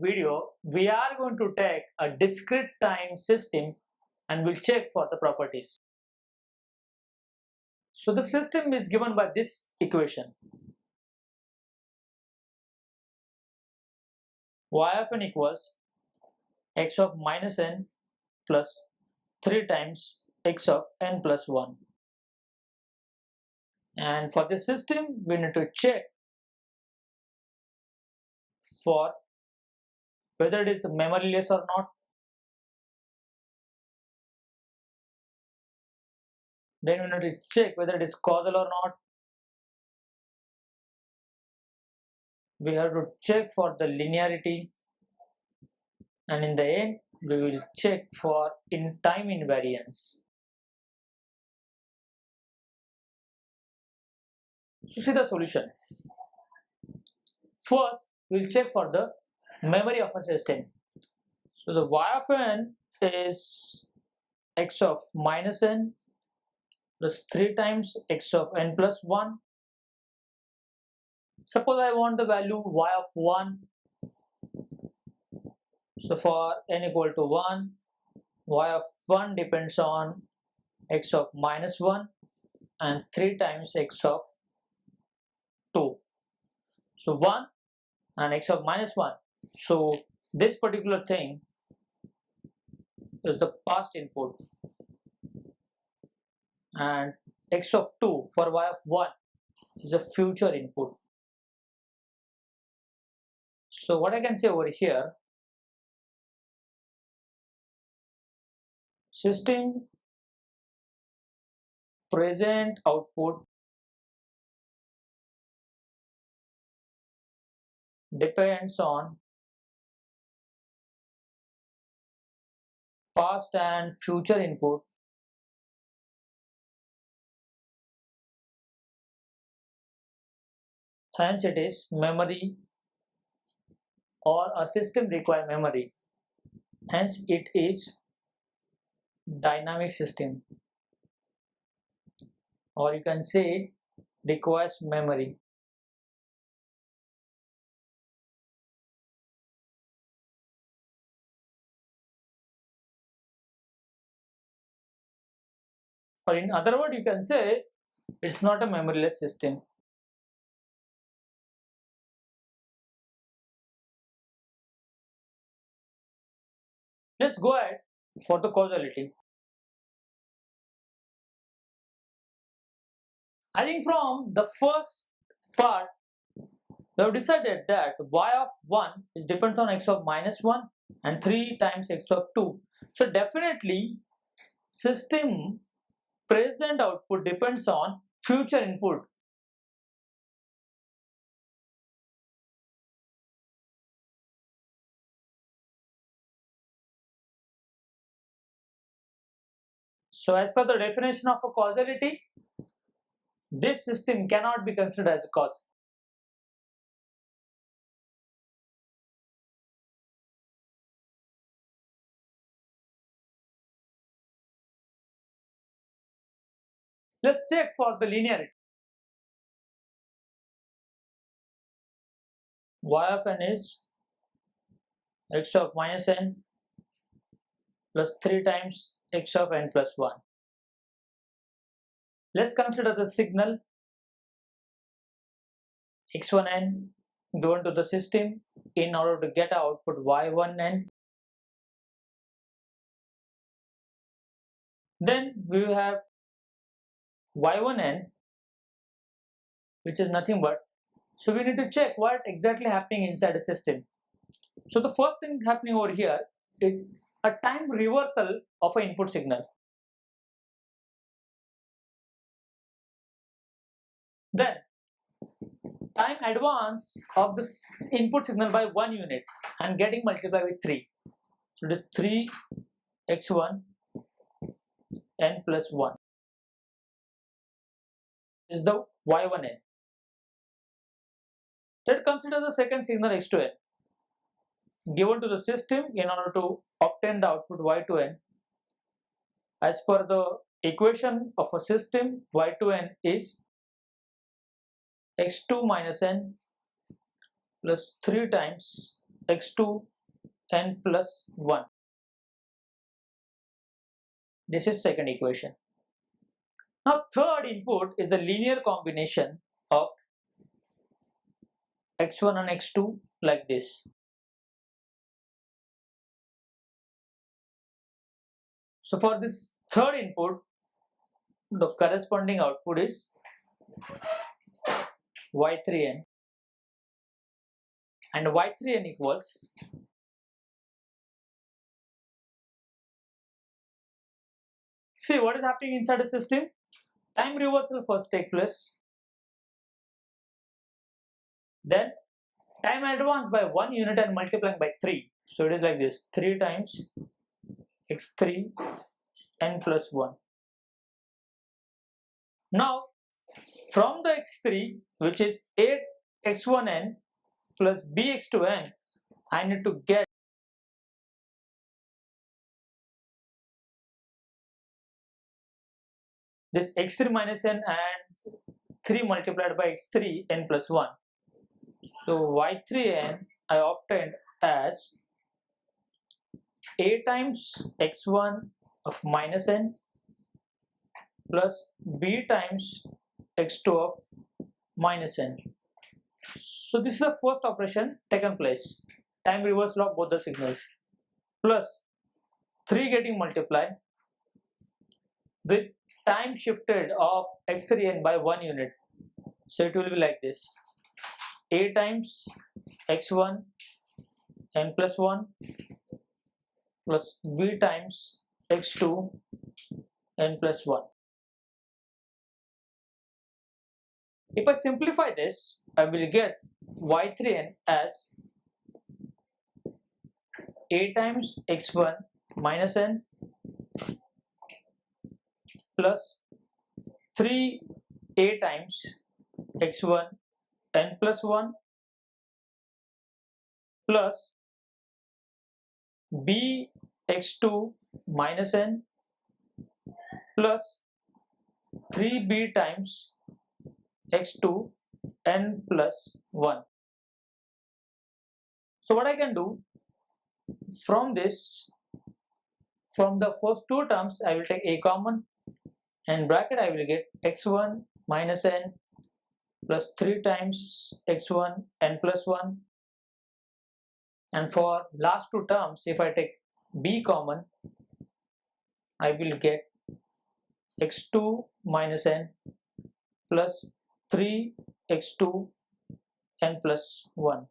video, we are going to take a discrete time system and we'll check for the properties. So the system is given by this equation. Y of n equals x of minus n plus 3 times x of n plus 1. And for this system, we need to check for whether it is memoryless or not. Then we need to check whether it is causal or not. We have to check for the linearity, and in the end we will check for time invariance. So see the solution. First we'll check for the memory of a system. So the y of n is x of minus n plus 3 times x of n plus 1. Suppose I want the value y of 1. So for n equal to 1, y of 1 depends on x of minus 1 and 3 times x of 2. So 1 and x of minus 1. So this particular thing is the past input, and x of 2 for y of 1 is a future input. So what I can say over here, system present output depends on past and future input, hence it is memory, or a system require memory, hence it is dynamic system, or you can say requires memory. Or in other words, you can say it's not a memoryless system. Let's go ahead for the causality. I think from the first part, we have decided that y of 1 is depends on x of minus 1 and 3 times x of 2. So definitely system present output depends on future input. So as per the definition of a causality, this system cannot be considered as a cause. Let's check for the linearity. Y of n is x of minus n plus 3 times x of n plus 1. Let's consider the signal x1n given to the system in order to get output y1n. Then we will have y1n, which is nothing but, so we need to check what exactly happening inside the system. So the first thing happening over here is a time reversal of an input signal. Then time advance of the input signal by 1 unit and getting multiplied with 3. So it is 3x1 n plus 1 is the y1n. Let's consider the second signal x2n given to the system in order to obtain the output y2n. As per the equation of a system, y2n is x2 minus n plus 3 times x2 n plus 1. This is second equation. Now third input is the linear combination of x1 and x2 like this. So for this third input, the corresponding output is y3n, and y3n equals see what is happening inside the system. Time reversal first take place, then time advance by 1 unit and multiplying by 3. So it is like this, 3 times x3 n plus 1. Now from the x3, which is 8x1n plus bx2n, I need to get this x3 minus n and 3 multiplied by x3 n plus 1. So y3n I obtained as a times x1 of minus n plus b times x2 of minus n. So this is the first operation taken place, time reversal of both the signals, plus 3 getting multiplied with time shifted of x3n by 1 unit. So it will be like this, a times x1 n plus 1 plus b times x2 n plus 1. If I simplify this, I will get y3n as a times x1 minus n plus 3a times x1 n plus 1 plus b x2 minus n plus 3b times x2 n plus 1. So what I can do from this, from the first two terms I will take a common, and bracket I will get x1 minus n plus 3 times x1 n plus 1, and for last two terms if I take b common, I will get x2 minus n plus 3 x2 n plus 1.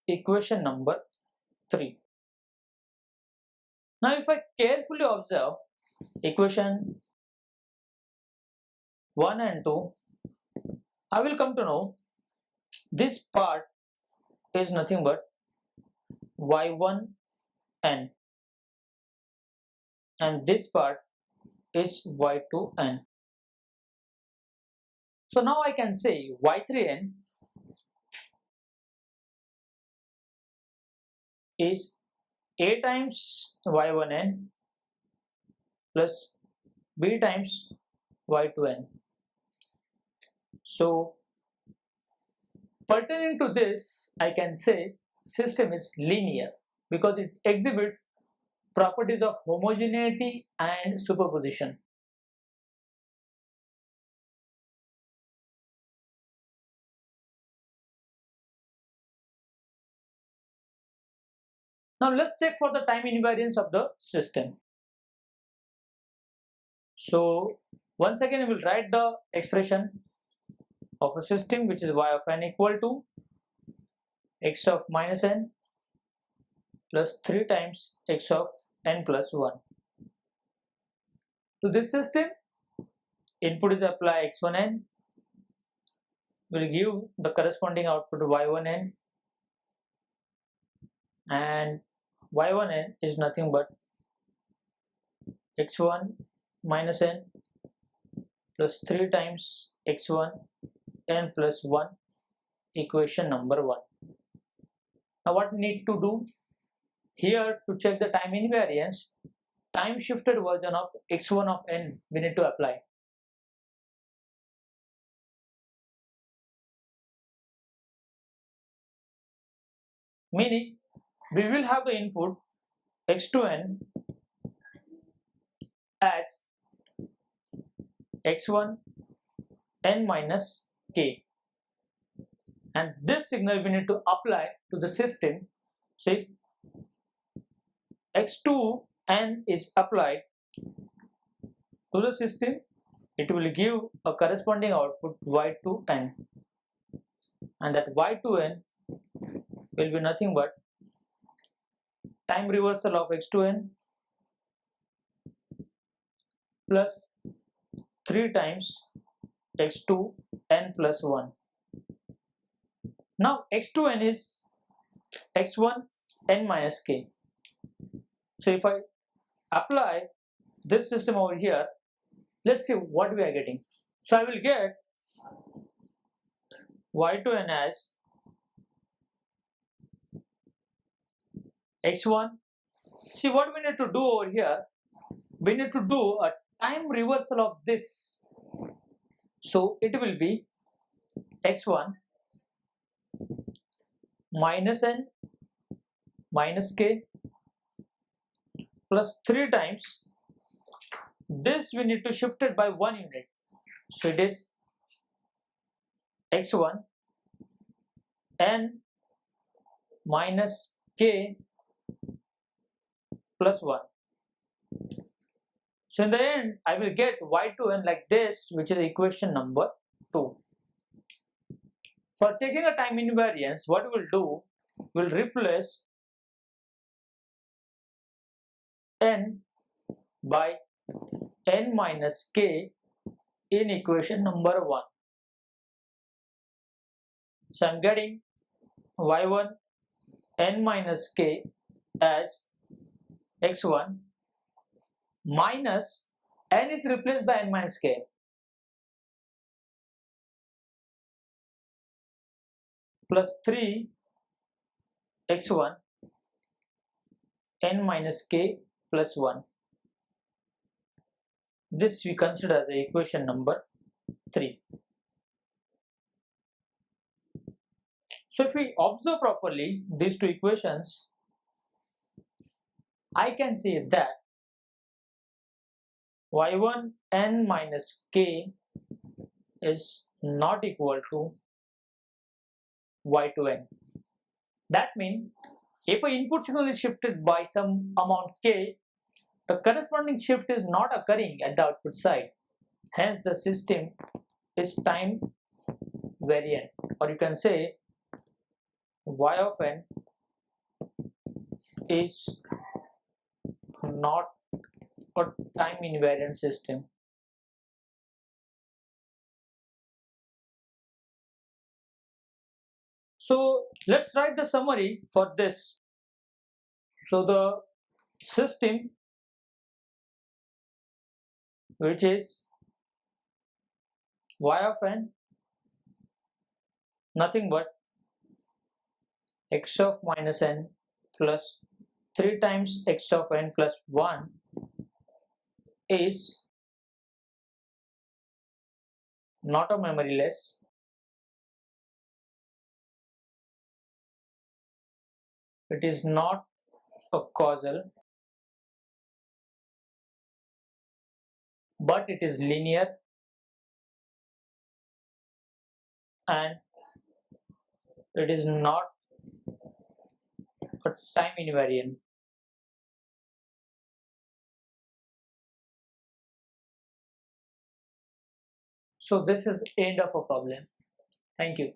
Equation number 3. Now if I carefully observe equation 1 and 2, I will come to know this part is nothing but y1n and this part is y2n. So now I can say y3n is a times y1n plus b times y2n. So pertaining to this, I can say system is linear because it exhibits properties of homogeneity and superposition. Now let's check for the time invariance of the system. So once again we will write the expression of a system which is y of n equal to x of minus n plus 3 times x of n plus 1. To this system, input is apply x1n, will give the corresponding output y1n, and y1n is nothing but x1 minus n plus 3 times x1 n plus 1, equation number 1. Now what we need to do here to check the time invariance, time shifted version of x1 of n we need to apply. meaning we will have the input x2n as x1 n minus k, and this signal we need to apply to the system. So if x2n is applied to the system, it will give a corresponding output y2n, and that y2n will be nothing but time reversal of x2n plus 3 times x2n plus 1. Now x2n is x1 n minus k. So if I apply this system over here, let's see what we are getting. So I will get y2n as x1. See what we need to do over here, we need to do a time reversal of this. So it will be x1 minus n minus k plus 3 times this, we need to shift it by 1 unit. So it is x1 n minus k plus 1. So in the end I will get y2n like this, which is equation number 2. For checking a time invariance, what we will do, we will replace n by n minus k in equation number 1. So I am getting y1 n minus k as x1 minus n is replaced by n minus k plus 3 x1 n minus k plus 1. This we consider the equation number 3. So if we observe properly these two equations, I can say that y1 n minus k is not equal to y2n. That means if an input signal is shifted by some amount k, the corresponding shift is not occurring at the output side. Hence the system is time variant, or you can say y of n is not a time invariant system. So let's write the summary for this. So the system, which is y of n, nothing but x of minus n plus 3 times x of n plus 1, is not a memoryless, it is not a causal, but it is linear, and it is not a time invariant. So this is end of a problem. Thank you.